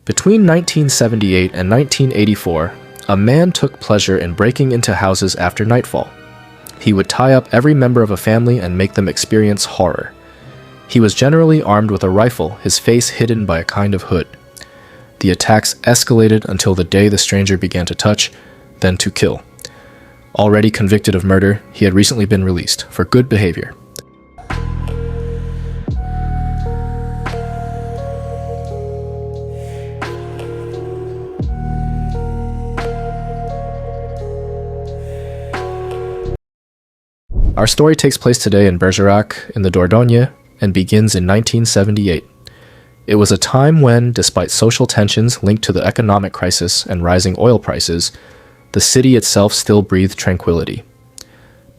Between 1978 and 1984, a man took pleasure in breaking into houses after nightfall. He would tie up every member of a family and make them experience horror. He was generally armed with a rifle, his face hidden by a kind of hood. The attacks escalated until the day the stranger began to touch, then to kill. Already convicted of murder, he had recently been released for good behavior. Our story takes place today in Bergerac, in the Dordogne, and begins in 1978. It was a time when, despite social tensions linked to the economic crisis and rising oil prices, the city itself still breathed tranquility.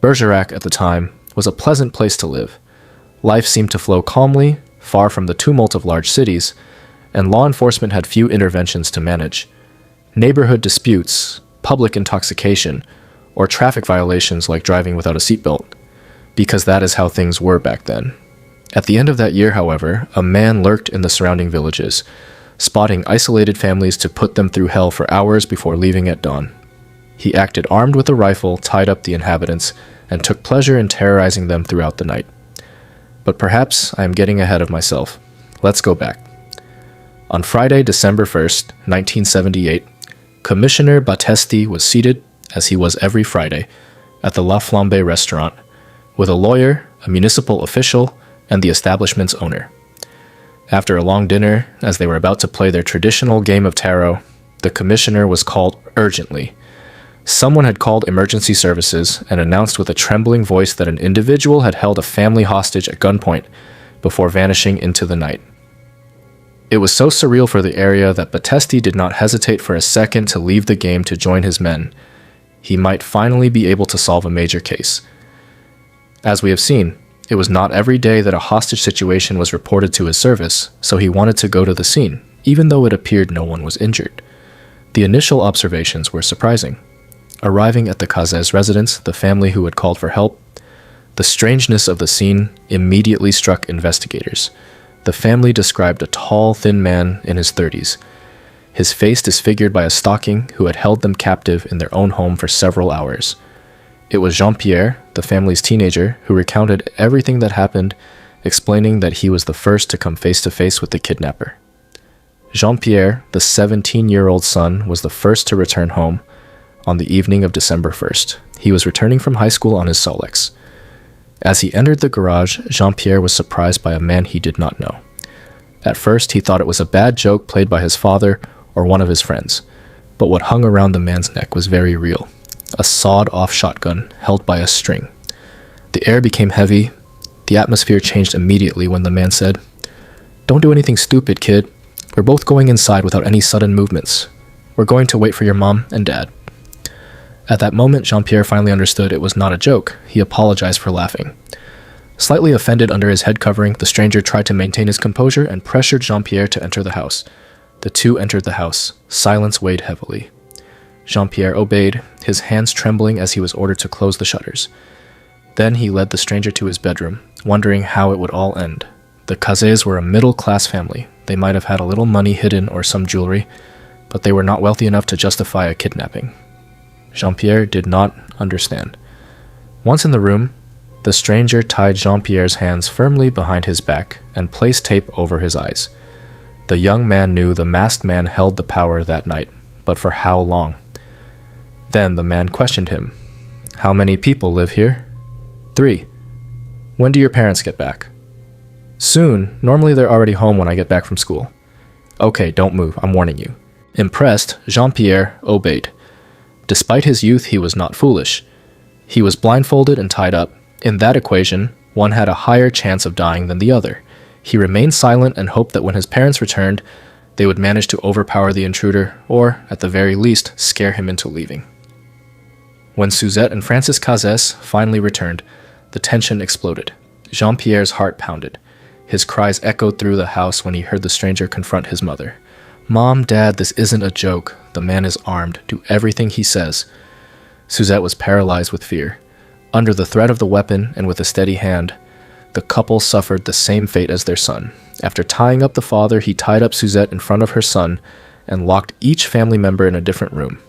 Bergerac, at the time, was a pleasant place to live. Life seemed to flow calmly, far from the tumult of large cities, and law enforcement had few interventions to manage. Neighborhood disputes, public intoxication, or traffic violations like driving without a seatbelt, because that is how things were back then. At the end of that year, however, a man lurked in the surrounding villages, spotting isolated families to put them through hell for hours before leaving at dawn. He acted armed with a rifle, tied up the inhabitants, and took pleasure in terrorizing them throughout the night. But perhaps I am getting ahead of myself. Let's go back. On Friday, December 1st, 1978, Commissioner Battesti was seated, as he was every Friday, at the La Flambe restaurant, with a lawyer, a municipal official, and the establishment's owner. After a long dinner, as they were about to play their traditional game of tarot, the commissioner was called urgently. Someone had called emergency services and announced with a trembling voice that an individual had held a family hostage at gunpoint before vanishing into the night. It was so surreal for the area that Battesti did not hesitate for a second to leave the game to join his men. He might finally be able to solve a major case. As we have seen, it was not every day that a hostage situation was reported to his service, so he wanted to go to the scene, even though it appeared no one was injured. The initial observations were surprising. Arriving at the Cazès residence, the family who had called for help, the strangeness of the scene immediately struck investigators. The family described a tall, thin man in his 30s, his face disfigured by a stalking who had held them captive in their own home for several hours. It was Jean-Pierre, the family's teenager, who recounted everything that happened, explaining that he was the first to come face to face with the kidnapper. Jean-Pierre, the 17-year-old son, was the first to return home on the evening of December 1st. He was returning from high school on his Solex. As he entered the garage, Jean-Pierre was surprised by a man he did not know. At first, he thought it was a bad joke played by his father or one of his friends, but what hung around the man's neck was very real. A sawed-off shotgun held by a string. The air became heavy. The atmosphere changed immediately when the man said, "Don't do anything stupid, kid. We're both going inside without any sudden movements. We're going to wait for your mom and dad." At that moment, Jean-Pierre finally understood it was not a joke. He apologized for laughing. Slightly offended under his head covering, the stranger tried to maintain his composure and pressured Jean-Pierre to enter the house. The two entered the house. Silence weighed heavily. Jean-Pierre obeyed, his hands trembling as he was ordered to close the shutters. Then he led the stranger to his bedroom, wondering how it would all end. The Cazés were a middle-class family. They might have had a little money hidden or some jewelry, but they were not wealthy enough to justify a kidnapping. Jean-Pierre did not understand. Once in the room, the stranger tied Jean-Pierre's hands firmly behind his back and placed tape over his eyes. The young man knew the masked man held the power that night, but for how long? Then the man questioned him. "How many people live here?" "3. "When do your parents get back?" "Soon. Normally they're already home when I get back from school." "Okay, don't move. I'm warning you." Impressed, Jean-Pierre obeyed. Despite his youth, he was not foolish. He was blindfolded and tied up. In that equation, one had a higher chance of dying than the other. He remained silent and hoped that when his parents returned, they would manage to overpower the intruder, or, at the very least, scare him into leaving. When Suzette and Francis Cazès finally returned, the tension exploded. Jean-Pierre's heart pounded. His cries echoed through the house when he heard the stranger confront his mother. "Mom, Dad, this isn't a joke. The man is armed. Do everything he says." Suzette was paralyzed with fear. Under the threat of the weapon and with a steady hand, the couple suffered the same fate as their son. After tying up the father, he tied up Suzette in front of her son and locked each family member in a different room.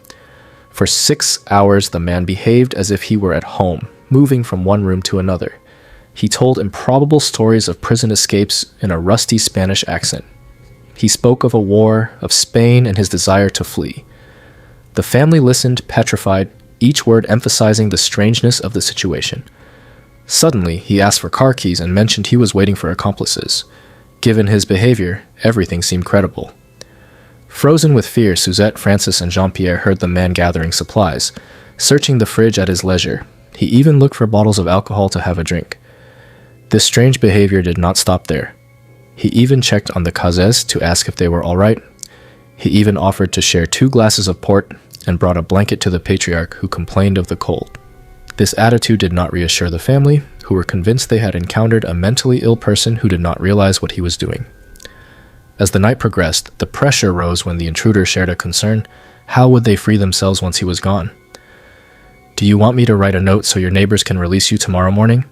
For 6 hours, the man behaved as if he were at home, moving from one room to another. He told improbable stories of prison escapes in a rusty Spanish accent. He spoke of a war, of Spain, and his desire to flee. The family listened, petrified, each word emphasizing the strangeness of the situation. Suddenly, he asked for car keys and mentioned he was waiting for accomplices. Given his behavior, everything seemed credible. Frozen with fear, Suzette, Francis, and Jean-Pierre heard the man gathering supplies, searching the fridge at his leisure. He even looked for bottles of alcohol to have a drink. This strange behavior did not stop there. He even checked on the Cazés to ask if they were all right. He even offered to share 2 glasses of port and brought a blanket to the patriarch, who complained of the cold. This attitude did not reassure the family, who were convinced they had encountered a mentally ill person who did not realize what he was doing. As the night progressed, the pressure rose when the intruder shared a concern. How would they free themselves once he was gone? "Do you want me to write a note so your neighbors can release you tomorrow morning?"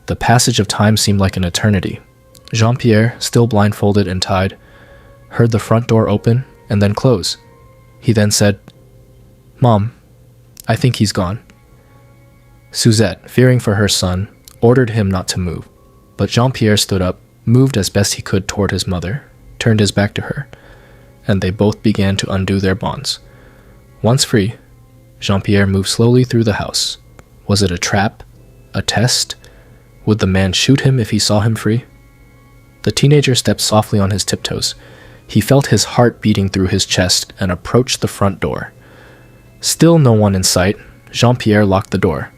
The passage of time seemed like an eternity. Jean-Pierre, still blindfolded and tied, heard the front door open and then close. He then said, "Mom, I think he's gone." Suzette, fearing for her son, ordered him not to move, but Jean-Pierre stood up, moved as best he could toward his mother, turned his back to her, and they both began to undo their bonds. Once free, Jean-Pierre moved slowly through the house. Was it a trap? A test? Would the man shoot him if he saw him free? The teenager stepped softly on his tiptoes. He felt his heart beating through his chest and approached the front door. Still no one in sight, Jean-Pierre locked the door.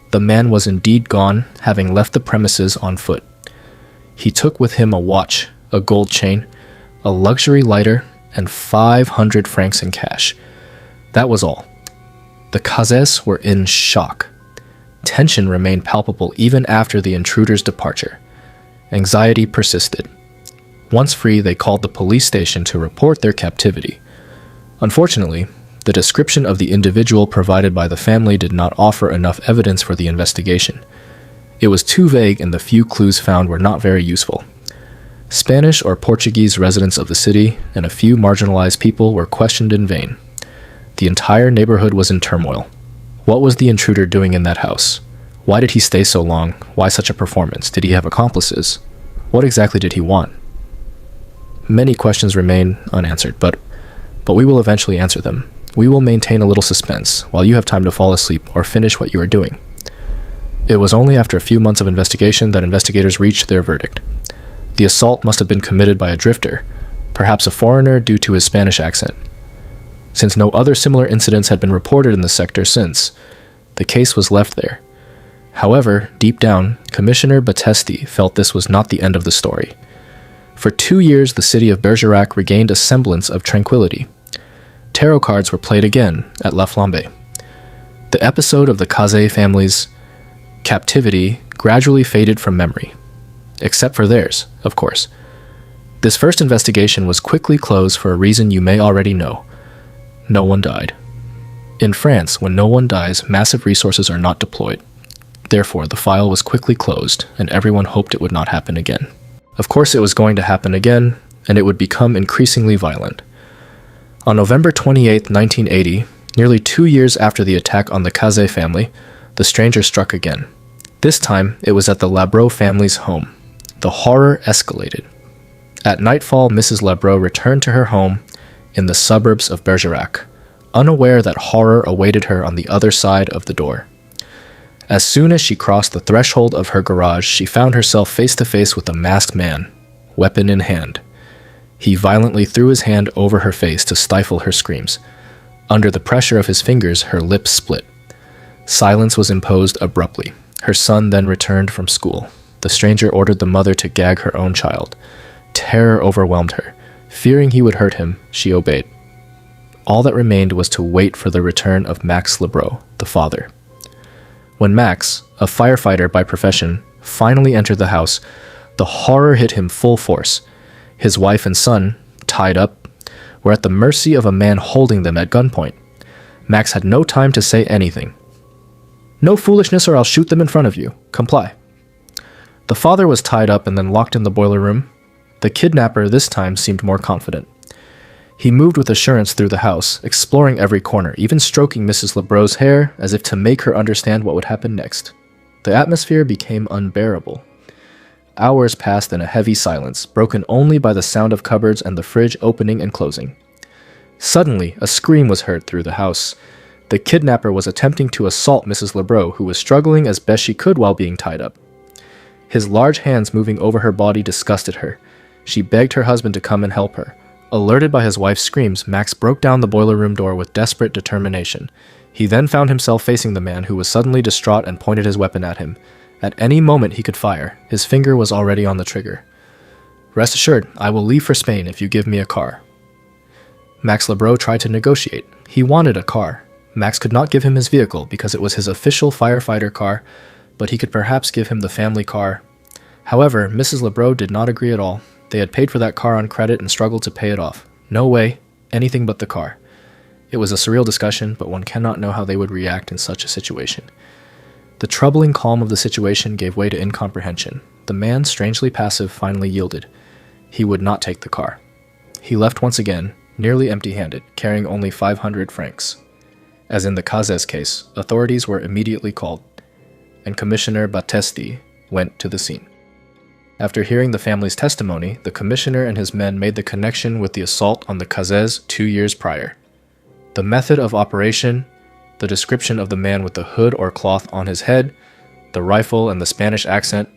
The man was indeed gone, having left the premises on foot. He took with him a watch, a gold chain, a luxury lighter, and 500 francs in cash. That was all. The Cazés were in shock. Tension remained palpable even after the intruder's departure. Anxiety persisted. Once free, they called the police station to report their captivity. Unfortunately, the description of the individual provided by the family did not offer enough evidence for the investigation. It was too vague, and the few clues found were not very useful. Spanish or Portuguese residents of the city and a few marginalized people were questioned in vain. The entire neighborhood was in turmoil. What was the intruder doing in that house? Why did he stay so long? Why such a performance? Did he have accomplices? What exactly did he want? Many questions remain unanswered, but we will eventually answer them. We will maintain a little suspense while you have time to fall asleep or finish what you are doing. It was only after a few months of investigation that investigators reached their verdict. The assault must have been committed by a drifter, perhaps a foreigner due to his Spanish accent. Since no other similar incidents had been reported in the sector since, the case was left there. However, deep down, Commissioner Battesti felt this was not the end of the story. For 2 years, the city of Bergerac regained a semblance of tranquility. Tarot cards were played again at La Flambe. The episode of the Cazé family's captivity gradually faded from memory, except for theirs, of course. This first investigation was quickly closed for a reason you may already know. No one died. In France, when no one dies, massive resources are not deployed. Therefore, the file was quickly closed, and everyone hoped it would not happen again. Of course, it was going to happen again, and it would become increasingly violent. On November 28, 1980, nearly 2 years after the attack on the Cazé family, the stranger struck again. This time, it was at the Labro family's home. The horror escalated. At nightfall, Mrs. Labro returned to her home in the suburbs of Bergerac, unaware that horror awaited her on the other side of the door. As soon as she crossed the threshold of her garage, she found herself face to face with a masked man, weapon in hand. He violently threw his hand over her face to stifle her screams. Under the pressure of his fingers, her lips split. Silence was imposed abruptly. Her son then returned from school. The stranger ordered the mother to gag her own child. Terror overwhelmed her. Fearing he would hurt him, she obeyed. All that remained was to wait for the return of Max Leroy, the father. When Max, a firefighter by profession, finally entered the house, the horror hit him full force. His wife and son, tied up, were at the mercy of a man holding them at gunpoint. Max had no time to say anything. "No foolishness or I'll shoot them in front of you. Comply." The father was tied up and then locked in the boiler room. The kidnapper this time seemed more confident. He moved with assurance through the house, exploring every corner, even stroking Mrs. Lebrow's hair as if to make her understand what would happen next. The atmosphere became unbearable. Hours passed in a heavy silence, broken only by the sound of cupboards and the fridge opening and closing. Suddenly, a scream was heard through the house. The kidnapper was attempting to assault Mrs. Lebrow, who was struggling as best she could while being tied up. His large hands moving over her body disgusted her. She begged her husband to come and help her. Alerted by his wife's screams, Max broke down the boiler room door with desperate determination. He then found himself facing the man, who was suddenly distraught and pointed his weapon at him. At any moment he could fire. His finger was already on the trigger. "Rest assured, I will leave for Spain if you give me a car." Max Lebrow tried to negotiate. He wanted a car. Max could not give him his vehicle because it was his official firefighter car, but he could perhaps give him the family car. However, Mrs. Lebrow did not agree at all. They had paid for that car on credit and struggled to pay it off. No way, anything but the car. It was a surreal discussion, but one cannot know how they would react in such a situation. The troubling calm of the situation gave way to incomprehension. The man, strangely passive, finally yielded. He would not take the car. He left once again, nearly empty-handed, carrying only 500 francs. As in the Cazes case, authorities were immediately called, and Commissioner Battesti went to the scene. After hearing the family's testimony, the commissioner and his men made the connection with the assault on the Cazes 2 years prior. The method of operation, the description of the man with the hood or cloth on his head, the rifle and the Spanish accent,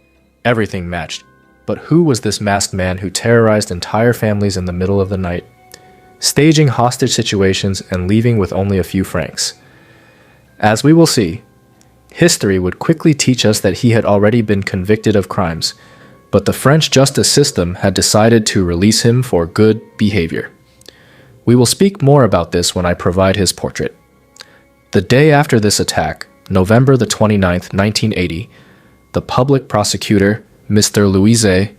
everything matched. But who was this masked man who terrorized entire families in the middle of the night, staging hostage situations and leaving with only a few francs? As we will see, history would quickly teach us that he had already been convicted of crimes, but the French justice system had decided to release him for good behavior. We will speak more about this when I provide his portrait. The day after this attack, November the 29th, 1980, the public prosecutor, Mr. Louise,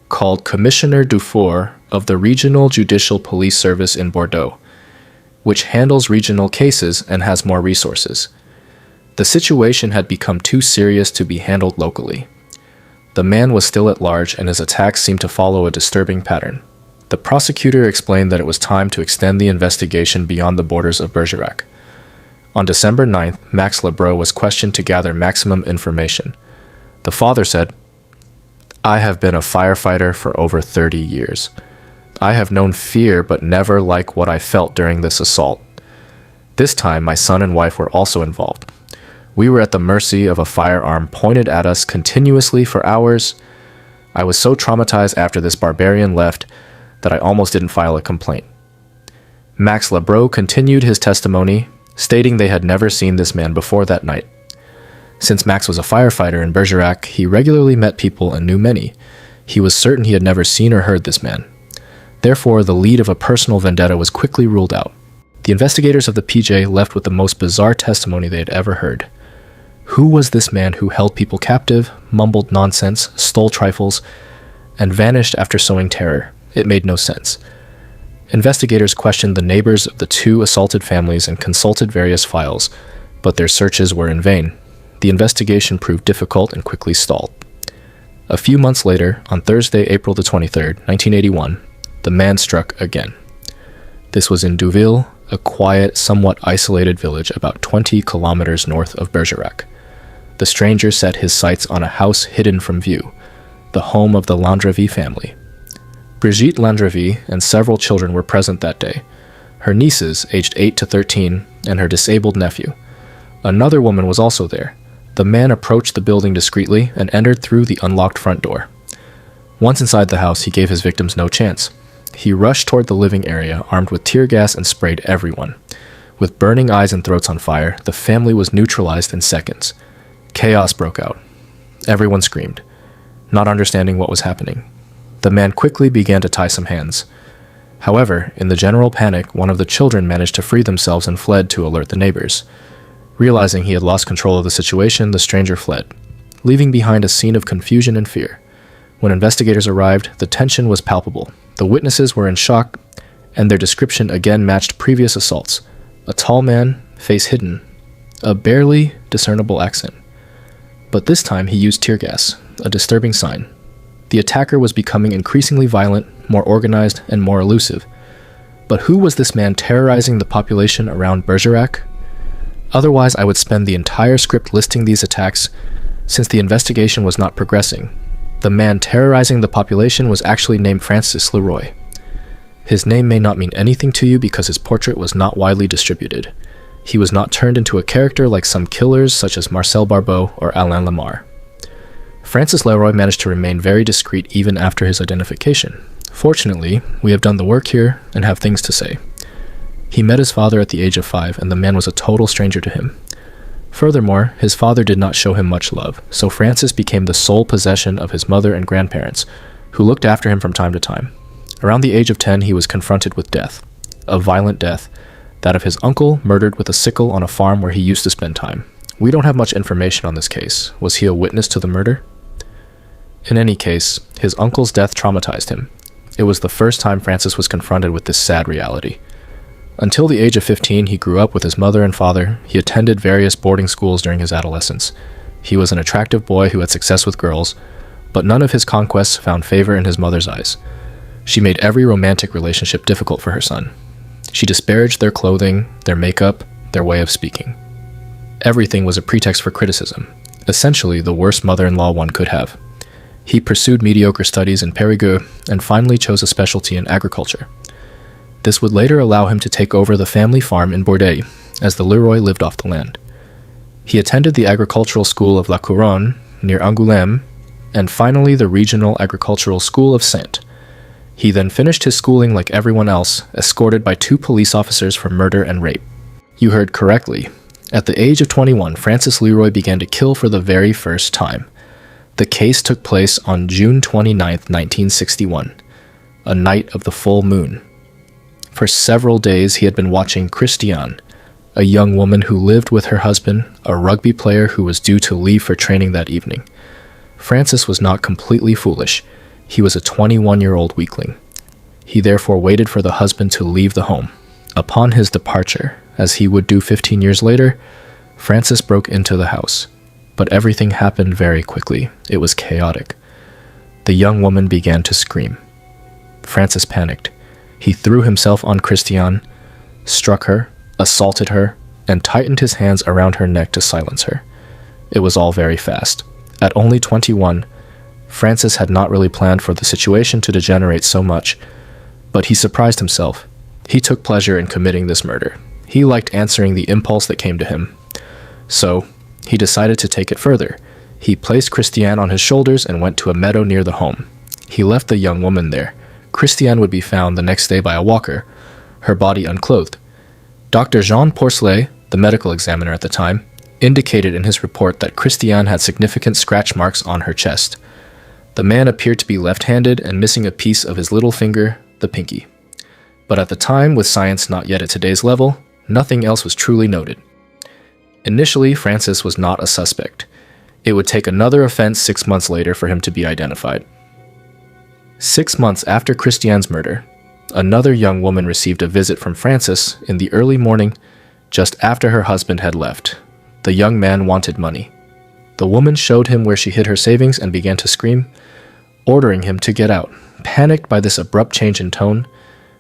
called Commissioner Dufour of the Regional Judicial Police Service in Bordeaux, which handles regional cases and has more resources. The situation had become too serious to be handled locally. The man was still at large, and his attacks seemed to follow a disturbing pattern. The prosecutor explained that it was time to extend the investigation beyond the borders of Bergerac. On December 9th, Max Lebrow was questioned to gather maximum information. The father said, "I have been a firefighter for over 30 years. I have known fear but never like what I felt during this assault. This time, my son and wife were also involved. We were at the mercy of a firearm pointed at us continuously for hours. I was so traumatized after this barbarian left that I almost didn't file a complaint." Max Lebrow continued his testimony, stating they had never seen this man before that night. Since Max was a firefighter in Bergerac, he regularly met people and knew many. He was certain he had never seen or heard this man. Therefore, the lead of a personal vendetta was quickly ruled out. The investigators of the PJ left with the most bizarre testimony they had ever heard. Who was this man who held people captive, mumbled nonsense, stole trifles, and vanished after sowing terror? It made no sense. Investigators questioned the neighbors of the two assaulted families and consulted various files, but their searches were in vain. The investigation proved difficult and quickly stalled. A few months later, on Thursday, April the 23rd, 1981, the man struck again. This was in Deauville, a quiet, somewhat isolated village about 20 kilometers north of Bergerac. The stranger set his sights on a house hidden from view, the home of the Landrevie family. Brigitte Landrevie and several children were present that day, her nieces, aged 8 to 13, and her disabled nephew. Another woman was also there. The man approached the building discreetly and entered through the unlocked front door. Once inside the house, he gave his victims no chance. He rushed toward the living area, armed with tear gas, and sprayed everyone. With burning eyes and throats on fire, the family was neutralized in seconds. Chaos broke out. Everyone screamed, not understanding what was happening. The man quickly began to tie some hands. However, in the general panic, one of the children managed to free themselves and fled to alert the neighbors. Realizing he had lost control of the situation, the stranger fled, leaving behind a scene of confusion and fear. When investigators arrived, the tension was palpable. The witnesses were in shock, and their description again matched previous assaults. A tall man, face hidden, a barely discernible accent. But this time he used tear gas, a disturbing sign. The attacker was becoming increasingly violent, more organized, and more elusive. But who was this man terrorizing the population around Bergerac? Otherwise, I would spend the entire script listing these attacks, since the investigation was not progressing. The man terrorizing the population was actually named Francis Leroy. His name may not mean anything to you because his portrait was not widely distributed. He was not turned into a character like some killers such as Marcel Barbeau or Alain Lamar. Francis Leroy managed to remain very discreet even after his identification. Fortunately, we have done the work here and have things to say. He met his father at the age of 5, and the man was a total stranger to him. Furthermore, his father did not show him much love, so Francis became the sole possession of his mother and grandparents, who looked after him from time to time. Around the age of 10, he was confronted with death, a violent death, that of his uncle murdered with a sickle on a farm where he used to spend time. We don't have much information on this case. Was he a witness to the murder? In any case, his uncle's death traumatized him. It was the first time Francis was confronted with this sad reality. Until the age of 15, he grew up with his mother and father. He attended various boarding schools during his adolescence. He was an attractive boy who had success with girls, but none of his conquests found favor in his mother's eyes. She made every romantic relationship difficult for her son. She disparaged their clothing, their makeup, their way of speaking. Everything was a pretext for criticism, essentially the worst mother-in-law one could have. He pursued mediocre studies in Périgueux and finally chose a specialty in agriculture. This would later allow him to take over the family farm in Bordeaux, as the Leroy lived off the land. He attended the agricultural school of La Couronne, near Angoulême, and finally the regional agricultural school of Saintes. He then finished his schooling like everyone else, escorted by 2 police officers for murder and rape. You heard correctly. At the age of 21, Francis Leroy began to kill for the very first time. The case took place on June 29, 1961, a night of the full moon. For several days, he had been watching Christiane, a young woman who lived with her husband, a rugby player who was due to leave for training that evening. Francis was not completely foolish. He was a 21-year-old weakling. He therefore waited for the husband to leave the home. Upon his departure, as he would do 15 years later, Francis broke into the house. But everything happened very quickly. It was chaotic. The young woman began to scream. Francis panicked. He threw himself on Christiane, struck her, assaulted her, and tightened his hands around her neck to silence her. It was all very fast. At only 21, Francis had not really planned for the situation to degenerate so much, but he surprised himself. He took pleasure in committing this murder. He liked answering the impulse that came to him. So, he decided to take it further. He placed Christiane on his shoulders and went to a meadow near the home. He left the young woman there. Christiane would be found the next day by a walker, her body unclothed. Dr. Jean Porcelet, the medical examiner at the time, indicated in his report that Christiane had significant scratch marks on her chest. The man appeared to be left-handed and missing a piece of his little finger, the pinky. But at the time, with science not yet at today's level, nothing else was truly noted. Initially, Francis was not a suspect. It would take another offense 6 months later for him to be identified. 6 months after Christiane's murder, another young woman received a visit from Francis in the early morning, just after her husband had left. The young man wanted money. The woman showed him where she hid her savings and began to scream, ordering him to get out. Panicked by this abrupt change in tone,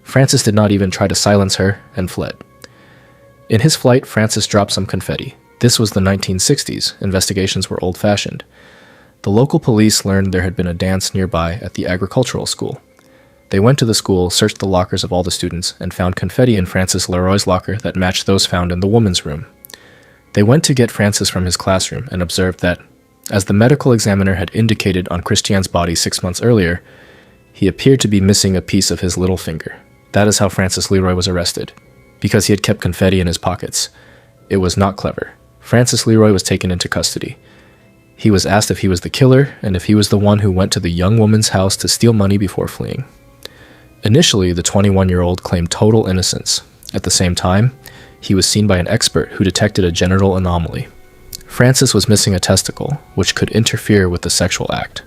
Francis did not even try to silence her and fled. In his flight, Francis dropped some confetti. This was the 1960s. Investigations were old-fashioned. The local police learned there had been a dance nearby at the agricultural school. They went to the school, searched the lockers of all the students, and found confetti in Francis Leroy's locker that matched those found in the woman's room. They went to get Francis from his classroom and observed that, as the medical examiner had indicated on Christiane's body 6 months earlier, he appeared to be missing a piece of his little finger. That is how Francis Leroy was arrested, because he had kept confetti in his pockets. It was not clever. Francis Leroy was taken into custody. He was asked if he was the killer and if he was the one who went to the young woman's house to steal money before fleeing. Initially, the 21-year-old claimed total innocence. At the same time, he was seen by an expert who detected a genital anomaly. Francis was missing a testicle, which could interfere with the sexual act.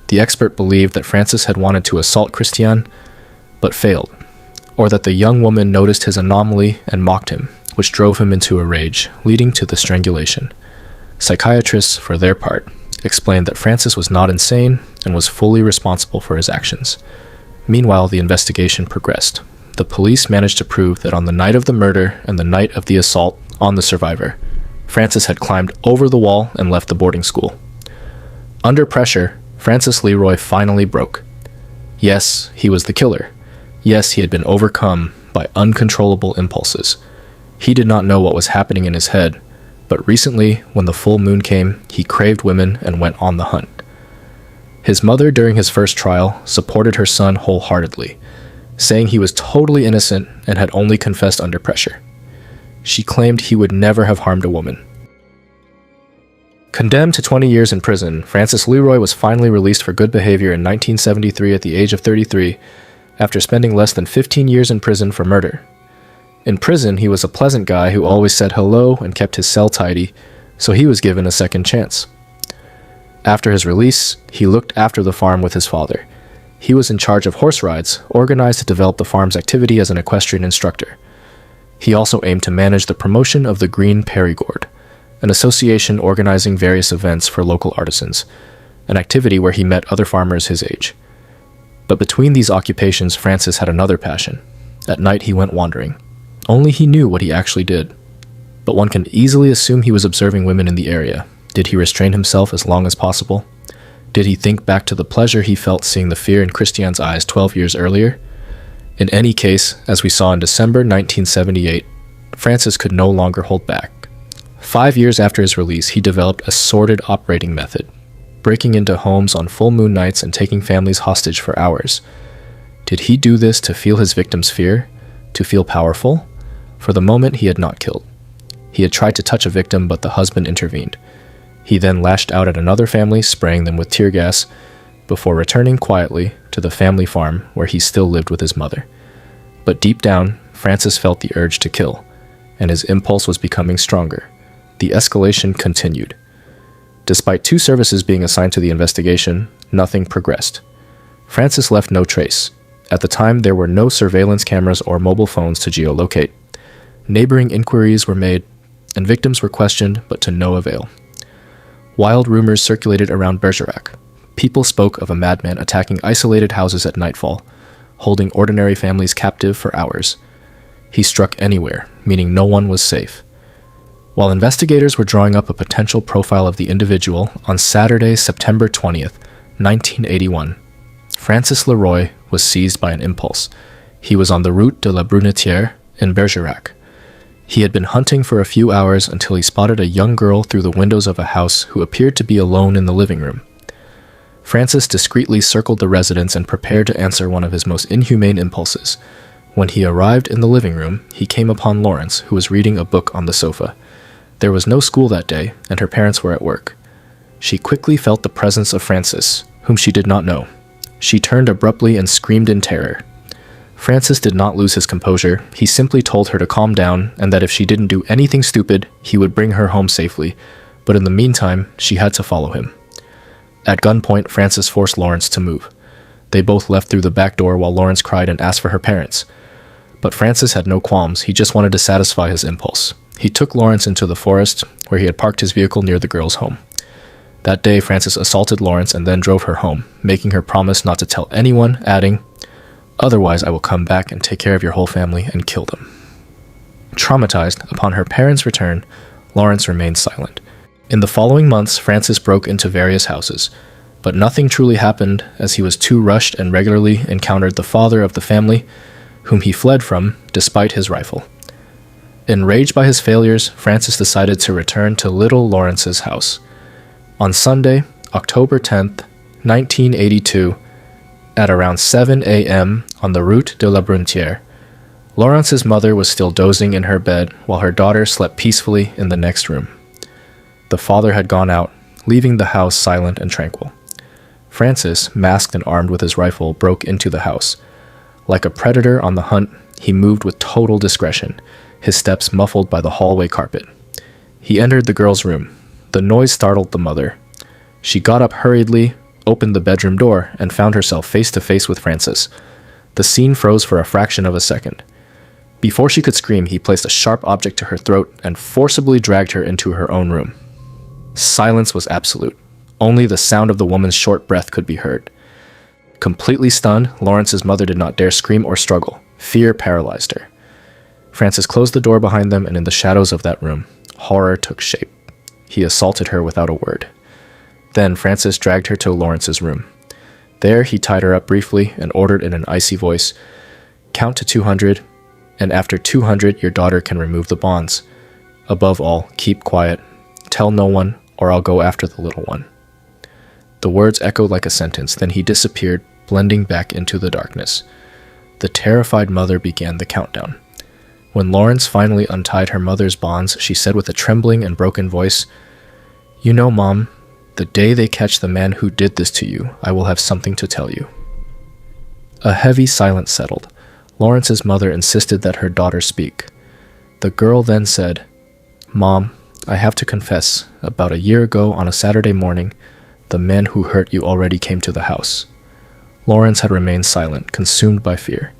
The expert believed that Francis had wanted to assault Christiane, but failed, or that the young woman noticed his anomaly and mocked him, which drove him into a rage, leading to the strangulation. Psychiatrists, for their part, explained that Francis was not insane and was fully responsible for his actions. Meanwhile, the investigation progressed. The police managed to prove that on the night of the murder and the night of the assault on the survivor, Francis had climbed over the wall and left the boarding school. Under pressure, Francis Leroy finally broke. Yes, he was the killer. Yes, he had been overcome by uncontrollable impulses. He did not know what was happening in his head, but recently, when the full moon came, he craved women and went on the hunt. His mother, during his first trial, supported her son wholeheartedly, saying he was totally innocent and had only confessed under pressure. She claimed he would never have harmed a woman. Condemned to 20 years in prison, Francis Leroy was finally released for good behavior in 1973 at the age of 33, after spending less than 15 years in prison for murder. In prison, he was a pleasant guy who always said hello and kept his cell tidy, so he was given a second chance. After his release, he looked after the farm with his father. He was in charge of horse rides, organized to develop the farm's activity as an equestrian instructor. He also aimed to manage the promotion of the Green Perigord, an association organizing various events for local artisans, an activity where he met other farmers his age. But between these occupations, Francis had another passion. At night, he went wandering. Only he knew what he actually did. But one can easily assume he was observing women in the area. Did he restrain himself as long as possible? Did he think back to the pleasure he felt seeing the fear in Christiane's eyes 12 years earlier? In any case, as we saw in December 1978, Francis could no longer hold back. 5 years after his release, he developed a sordid operating method, breaking into homes on full moon nights and taking families hostage for hours. Did he do this to feel his victim's fear? To feel powerful? For the moment, he had not killed. He had tried to touch a victim, but the husband intervened. He then lashed out at another family, spraying them with tear gas, before returning quietly to the family farm where he still lived with his mother. But deep down, Francis felt the urge to kill, and his impulse was becoming stronger. The escalation continued. Despite 2 services being assigned to the investigation, nothing progressed. Francis left no trace. At the time, there were no surveillance cameras or mobile phones to geolocate. Neighboring inquiries were made, and victims were questioned, but to no avail. Wild rumors circulated around Bergerac. People spoke of a madman attacking isolated houses at nightfall, holding ordinary families captive for hours. He struck anywhere, meaning no one was safe. While investigators were drawing up a potential profile of the individual, on Saturday, September 20th, 1981, Francis Leroy was seized by an impulse. He was on the Route de la Brunetière in Bergerac. He had been hunting for a few hours until he spotted a young girl through the windows of a house who appeared to be alone in the living room. Francis discreetly circled the residence and prepared to answer one of his most inhumane impulses. When he arrived in the living room, he came upon Lawrence, who was reading a book on the sofa. There was no school that day, and her parents were at work. She quickly felt the presence of Francis, whom she did not know. She turned abruptly and screamed in terror. Francis did not lose his composure. He simply told her to calm down and that if she didn't do anything stupid, he would bring her home safely. But in the meantime, she had to follow him. At gunpoint, Francis forced Lawrence to move. They both left through the back door while Lawrence cried and asked for her parents. But Francis had no qualms. He just wanted to satisfy his impulse. He took Lawrence into the forest, where he had parked his vehicle near the girl's home. That day, Francis assaulted Lawrence and then drove her home, making her promise not to tell anyone, adding, "Otherwise, I will come back and take care of your whole family and kill them." Traumatized, upon her parents' return, Lawrence remained silent. In the following months, Francis broke into various houses, but nothing truly happened as he was too rushed and regularly encountered the father of the family, whom he fled from despite his rifle. Enraged by his failures, Francis decided to return to little Lawrence's house. On Sunday, October 10th, 1982, at around 7 a.m. on the Route de la Brunetière, Lawrence's mother was still dozing in her bed while her daughter slept peacefully in the next room. The father had gone out, leaving the house silent and tranquil. Francis, masked and armed with his rifle, broke into the house. Like a predator on the hunt, he moved with total discretion, his steps muffled by the hallway carpet. He entered the girl's room. The noise startled the mother. She got up hurriedly, opened the bedroom door, and found herself face to face with Francis. The scene froze for a fraction of a second. Before she could scream, he placed a sharp object to her throat and forcibly dragged her into her own room. Silence was absolute. Only the sound of the woman's short breath could be heard. Completely stunned, Lawrence's mother did not dare scream or struggle. Fear paralyzed her. Francis closed the door behind them, and in the shadows of that room, horror took shape. He assaulted her without a word. Then Francis dragged her to Lawrence's room. There he tied her up briefly and ordered in an icy voice, "Count to 200, and after 200 your daughter can remove the bonds. Above all, keep quiet. Tell no one, or I'll go after the little one." The words echoed like a sentence, then he disappeared, blending back into the darkness. The terrified mother began the countdown. When Lawrence finally untied her mother's bonds, she said with a trembling and broken voice, "You know, Mom, the day they catch the man who did this to you, I will have something to tell you." A heavy silence settled. Lawrence's mother insisted that her daughter speak. The girl then said, "Mom, I have to confess, about a year ago on a Saturday morning, the man who hurt you already came to the house." Lawrence had remained silent, consumed by fear.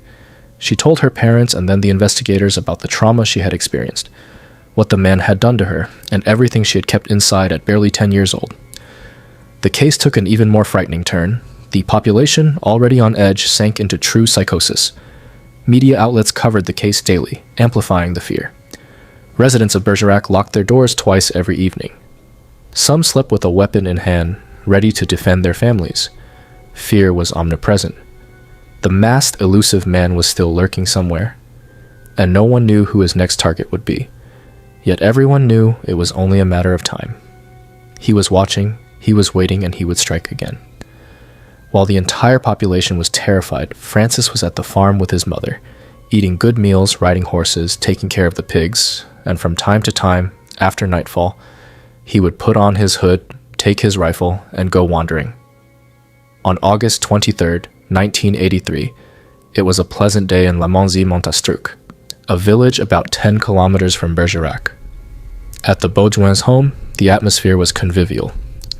She told her parents and then the investigators about the trauma she had experienced, what the man had done to her, and everything she had kept inside at barely 10 years old. The case took an even more frightening turn. The population, already on edge, sank into true psychosis. Media outlets covered the case daily, amplifying the fear. Residents of Bergerac locked their doors twice every evening. Some slept with a weapon in hand, ready to defend their families. Fear was omnipresent. The masked, elusive man was still lurking somewhere, and no one knew who his next target would be. Yet everyone knew it was only a matter of time. He was watching, he was waiting, and he would strike again. While the entire population was terrified, Francis was at the farm with his mother, eating good meals, riding horses, taking care of the pigs, and from time to time, after nightfall, he would put on his hood, take his rifle, and go wandering. On August 23rd, 1983, it was a pleasant day in La Monzie-Montastruc, a village about 10 kilometers from Bergerac. At the Baudouin's home, the atmosphere was convivial.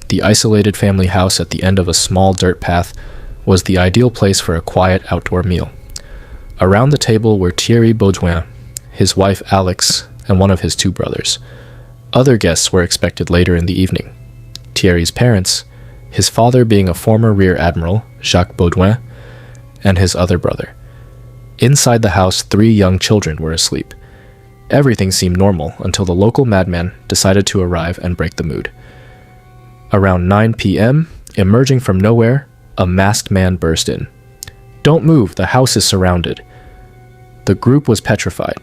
The isolated family house at the end of a small dirt path was the ideal place for a quiet outdoor meal. Around the table were Thierry Baudouin, his wife Alex, and one of his two brothers. Other guests were expected later in the evening. Thierry's parents, his father being a former rear admiral, Jacques Baudouin, and his other brother. Inside the house, 3 young children were asleep. Everything seemed normal until the local madman decided to arrive and break the mood. Around 9 p.m., emerging from nowhere, a masked man burst in. "Don't move, the house is surrounded." The group was petrified.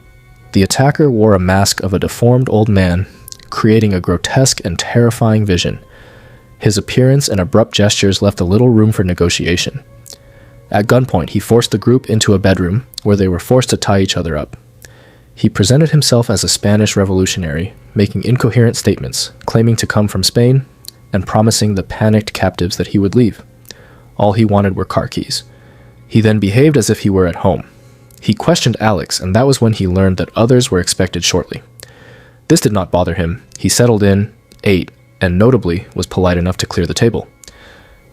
The attacker wore a mask of a deformed old man, creating a grotesque and terrifying vision. His appearance and abrupt gestures left a little room for negotiation. At gunpoint, he forced the group into a bedroom, where they were forced to tie each other up. He presented himself as a Spanish revolutionary, making incoherent statements, claiming to come from Spain, and promising the panicked captives that he would leave. All he wanted were car keys. He then behaved as if he were at home. He questioned Alex, and that was when he learned that others were expected shortly. This did not bother him. He settled in, ate, and notably was polite enough to clear the table.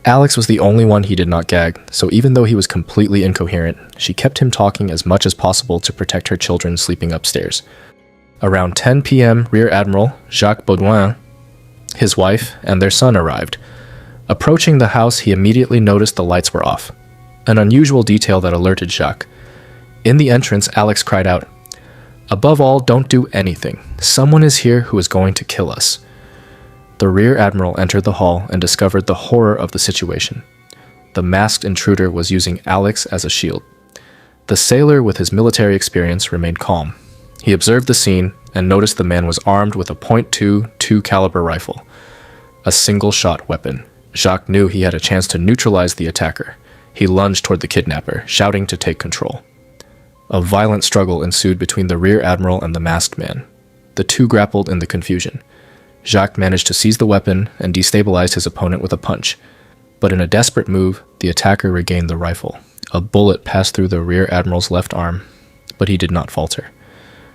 Alex was the only one he did not gag, so even though he was completely incoherent, she kept him talking as much as possible to protect her children sleeping upstairs. Around 10 p.m., Rear Admiral Jacques Baudouin, his wife, and their son arrived. Approaching the house, he immediately noticed the lights were off, an unusual detail that alerted Jacques. In the entrance, Alex cried out, "Above all, don't do anything. Someone is here who is going to kill us." The Rear Admiral entered the hall and discovered the horror of the situation. The masked intruder was using Alex as a shield. The sailor, with his military experience, remained calm. He observed the scene and noticed the man was armed with a .22 caliber rifle, a single-shot weapon. Jacques knew he had a chance to neutralize the attacker. He lunged toward the kidnapper, shouting to take control. A violent struggle ensued between the Rear Admiral and the masked man. The two grappled in the confusion. Jacques managed to seize the weapon and destabilized his opponent with a punch. But in a desperate move, the attacker regained the rifle. A bullet passed through the Rear Admiral's left arm, but he did not falter.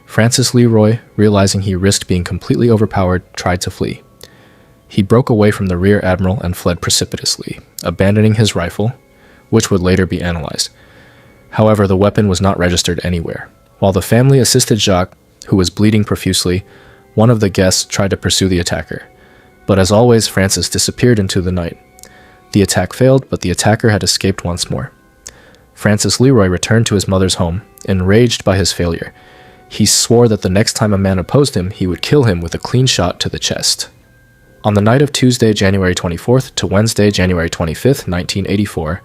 Francis Leroy, realizing he risked being completely overpowered, tried to flee. He broke away from the Rear Admiral and fled precipitously, abandoning his rifle, which would later be analyzed. However, the weapon was not registered anywhere. While the family assisted Jacques, who was bleeding profusely, one of the guests tried to pursue the attacker. But as always, Francis disappeared into the night. The attack failed, but the attacker had escaped once more. Francis Leroy returned to his mother's home, enraged by his failure. He swore that the next time a man opposed him, he would kill him with a clean shot to the chest. On the night of Tuesday, January 24th to Wednesday, January 25th, 1984,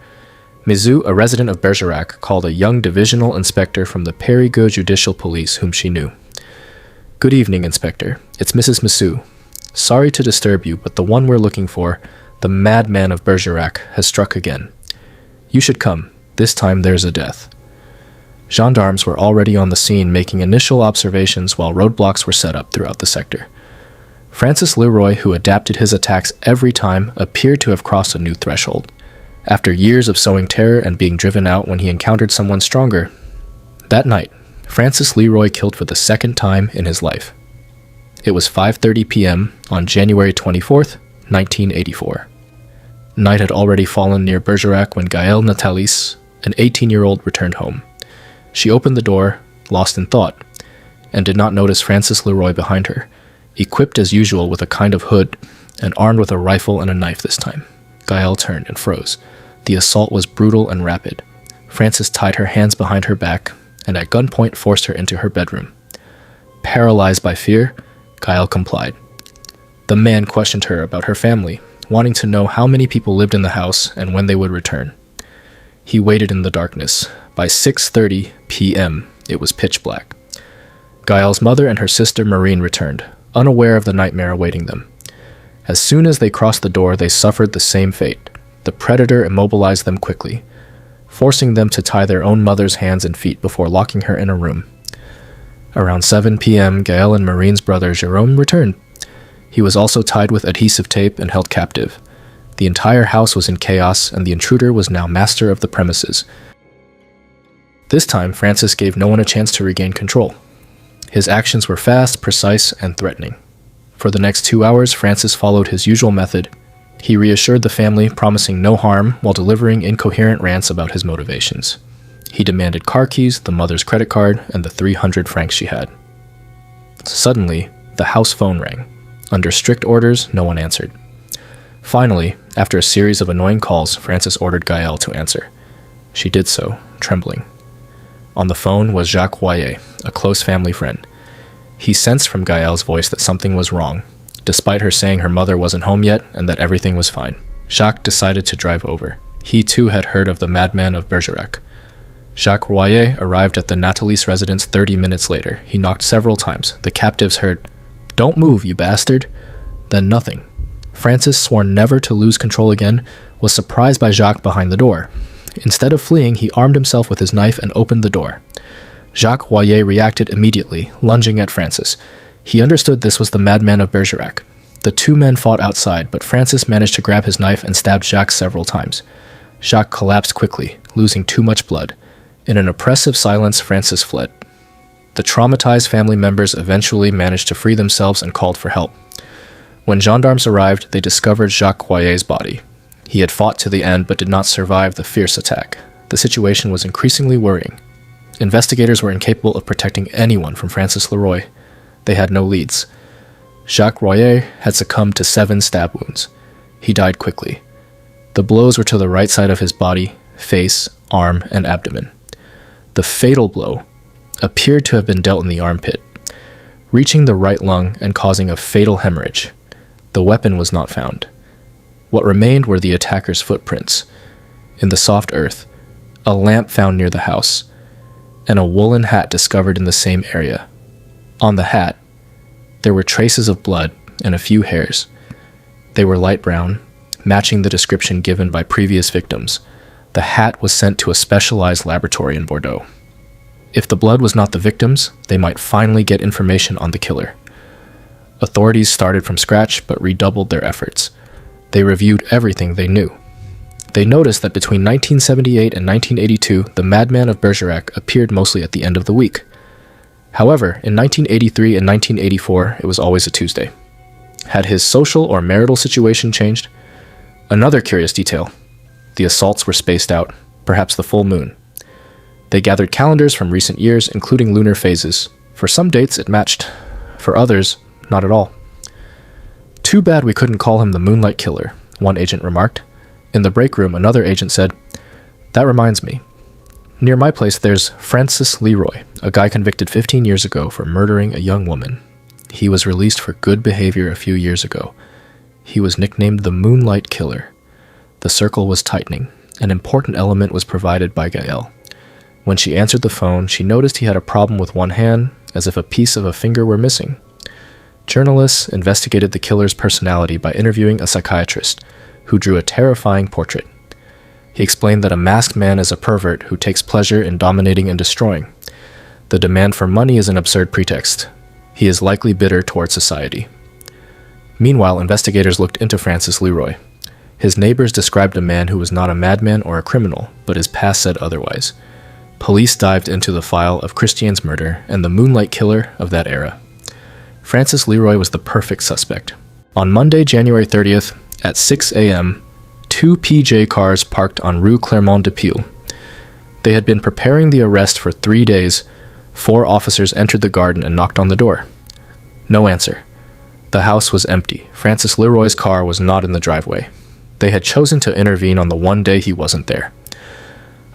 Mizou, a resident of Bergerac, called a young divisional inspector from the Périgueux Judicial Police whom she knew. "Good evening, Inspector. It's Mrs. Mizou. Sorry to disturb you, but the one we're looking for, the Madman of Bergerac, has struck again. You should come. This time there's a death." Gendarmes were already on the scene making initial observations while roadblocks were set up throughout the sector. Francis Leroy, who adapted his attacks every time, appeared to have crossed a new threshold. After years of sowing terror and being driven out when he encountered someone stronger, that night, Francis Leroy killed for the second time in his life. It was 5:30 p.m. on January 24th, 1984. Night had already fallen near Bergerac when Gaëlle Natalis, an 18-year-old, returned home. She opened the door, lost in thought, and did not notice Francis Leroy behind her, equipped as usual with a kind of hood and armed with a rifle and a knife this time. Gaëlle turned and froze. The assault was brutal and rapid. Francis tied her hands behind her back and at gunpoint forced her into her bedroom. Paralyzed by fear, Gaëlle complied. The man questioned her about her family, wanting to know how many people lived in the house and when they would return. He waited in the darkness. By 6:30 p.m., it was pitch black. Gaëlle's mother and her sister Marine returned, unaware of the nightmare awaiting them. As soon as they crossed the door, they suffered the same fate. The predator immobilized them quickly, forcing them to tie their own mother's hands and feet before locking her in a room. Around 7 p.m., Gaëlle and Marine's brother Jérôme returned. He was also tied with adhesive tape and held captive. The entire house was in chaos, and the intruder was now master of the premises. This time, Francis gave no one a chance to regain control. His actions were fast, precise, and threatening. For the next 2 hours, Francis followed his usual method. He reassured the family, promising no harm, while delivering incoherent rants about his motivations. He demanded car keys, the mother's credit card, and the 300 francs she had. Suddenly, the house phone rang. Under strict orders, no one answered. Finally, after a series of annoying calls, Francis ordered Gaëlle to answer. She did so, trembling. On the phone was Jacques Royer, a close family friend. He sensed from Gaëlle's voice that something was wrong, despite her saying her mother wasn't home yet and that everything was fine. Jacques decided to drive over. He too had heard of the Madman of Bergerac. Jacques Royer arrived at the Natalis residence 30 minutes later. He knocked several times. The captives heard, "Don't move, you bastard!" Then nothing. Francis, sworn never to lose control again, was surprised by Jacques behind the door. Instead of fleeing, he armed himself with his knife and opened the door. Jacques Royer reacted immediately, lunging at Francis. He understood this was the Madman of Bergerac. The two men fought outside, but Francis managed to grab his knife and stabbed Jacques several times. Jacques collapsed quickly, losing too much blood. In an oppressive silence, Francis fled. The traumatized family members eventually managed to free themselves and called for help. When gendarmes arrived, they discovered Jacques Royer's body. He had fought to the end but did not survive the fierce attack. The situation was increasingly worrying. Investigators were incapable of protecting anyone from Francis Leroy. They had no leads. Jacques Royer had succumbed to 7 stab wounds. He died quickly. The blows were to the right side of his body, face, arm, and abdomen. The fatal blow appeared to have been dealt in the armpit, reaching the right lung and causing a fatal hemorrhage. The weapon was not found. What remained were the attacker's footprints in the soft earth, a lamp found near the house, and a woolen hat discovered in the same area. On the hat, there were traces of blood and a few hairs. They were light brown, matching the description given by previous victims. The hat was sent to a specialized laboratory in Bordeaux. If the blood was not the victim's, they might finally get information on the killer. Authorities started from scratch but redoubled their efforts. They reviewed everything they knew. They noticed that between 1978 and 1982, the Madman of Bergerac appeared mostly at the end of the week. However, in 1983 and 1984, it was always a Tuesday. Had his social or marital situation changed? Another curious detail. The assaults were spaced out, perhaps the full moon. They gathered calendars from recent years, including lunar phases. For some dates, it matched. For others, not at all. Too bad we couldn't call him the Moonlight Killer, one agent remarked. In the break room, another agent said, "That reminds me. Near my place, there's Francis Leroy, a guy convicted 15 years ago for murdering a young woman. He was released for good behavior a few years ago. He was nicknamed the Moonlight Killer." The circle was tightening. An important element was provided by Gael. When she answered the phone, she noticed he had a problem with one hand, as if a piece of a finger were missing. Journalists investigated the killer's personality by interviewing a psychiatrist, who drew a terrifying portrait. He explained that a masked man is a pervert who takes pleasure in dominating and destroying. The demand for money is an absurd pretext. He is likely bitter toward society. Meanwhile, investigators looked into Francis Leroy. His neighbors described a man who was not a madman or a criminal, but his past said otherwise. Police dived into the file of Christian's murder and the Moonlight Killer of that era. Francis Leroy was the perfect suspect. On Monday, January 30th, at 6 a.m., 2 PJ cars parked on Rue Clermont de Pile. They had been preparing the arrest for 3 days. 4 officers entered the garden and knocked on the door. No answer. The house was empty. Francis Leroy's car was not in the driveway. They had chosen to intervene on the one day he wasn't there.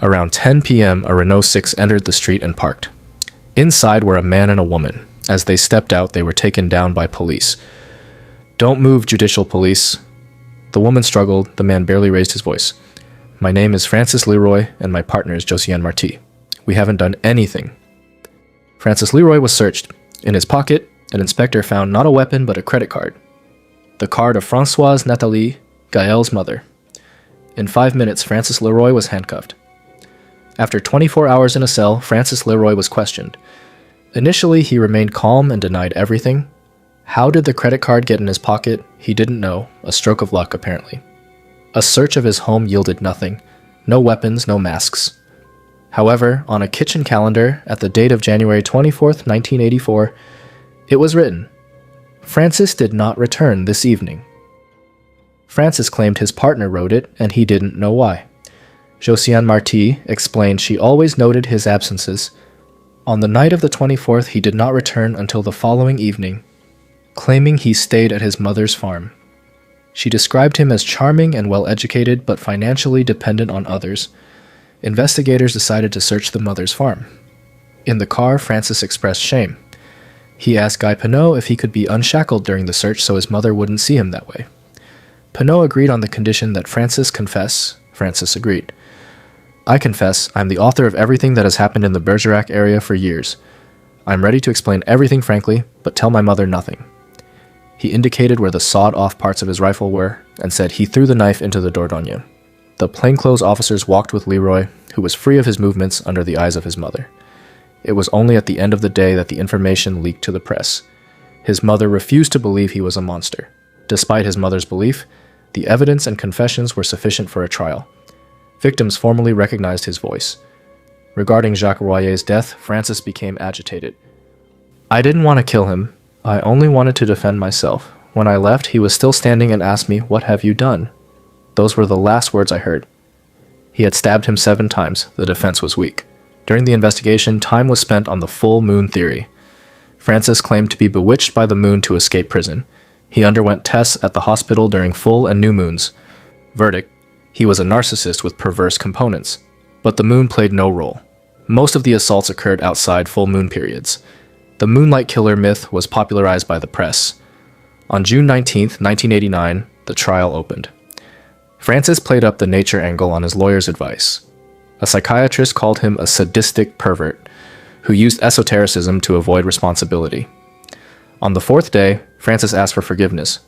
Around 10 p.m., a Renault 6 entered the street and parked. Inside were a man and a woman. As they stepped out, they were taken down by police. "Don't move, judicial police." The woman struggled. The man barely raised his voice. "My name is Francis Leroy, and my partner is Josiane Marty. We haven't done anything." Francis Leroy was searched. In his pocket, an inspector found not a weapon but a credit card. The card of Françoise Nathalie, Gael's mother. In 5 minutes, Francis Leroy was handcuffed. After 24 hours in a cell, Francis Leroy was questioned. Initially, he remained calm and denied everything. How did the credit card get in his pocket? He didn't know. A stroke of luck, apparently. A search of his home yielded nothing. No weapons, no masks. However, on a kitchen calendar, at the date of January 24th, 1984, it was written, "Francis did not return this evening." Francis claimed his partner wrote it, and he didn't know why. Josiane Marty explained she always noted his absences. On the night of the 24th, he did not return until the following evening, claiming he stayed at his mother's farm. She described him as charming and well-educated, but financially dependent on others. Investigators decided to search the mother's farm. In the car, Francis expressed shame. He asked Guy Pinot if he could be unshackled during the search so his mother wouldn't see him that way. Pinot agreed on the condition that Francis confess. Francis agreed. "I confess, I'm the author of everything that has happened in the Bergerac area for years. I'm ready to explain everything frankly, but tell my mother nothing." He indicated where the sawed-off parts of his rifle were, and said he threw the knife into the Dordogne. The plainclothes officers walked with Leroy, who was free of his movements under the eyes of his mother. It was only at the end of the day that the information leaked to the press. His mother refused to believe he was a monster. Despite his mother's belief, the evidence and confessions were sufficient for a trial. Victims formally recognized his voice. Regarding Jacques Royer's death, Francis became agitated. "I didn't want to kill him. I only wanted to defend myself. When I left, he was still standing and asked me, 'What have you done?' Those were the last words I heard." He had stabbed him 7 times. The defense was weak. During the investigation, time was spent on the full moon theory. Francis claimed to be bewitched by the moon to escape prison. He underwent tests at the hospital during full and new moons. Verdict: he was a narcissist with perverse components. But the moon played no role. Most of the assaults occurred outside full moon periods. The Moonlight Killer myth was popularized by the press. On June 19, 1989, the trial opened. Francis played up the nature angle on his lawyer's advice. A psychiatrist called him a sadistic pervert who used esotericism to avoid responsibility. On the 4th day, Francis asked for forgiveness.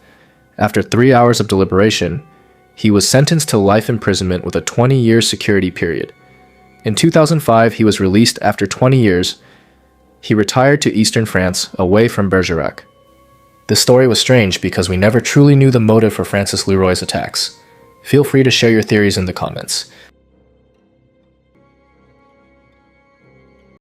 After 3 hours of deliberation, he was sentenced to life imprisonment with a 20-year security period. In 2005, he was released after 20 years. He retired to eastern France, away from Bergerac. This story was strange because we never truly knew the motive for Francis Leroy's attacks. Feel free to share your theories in the comments.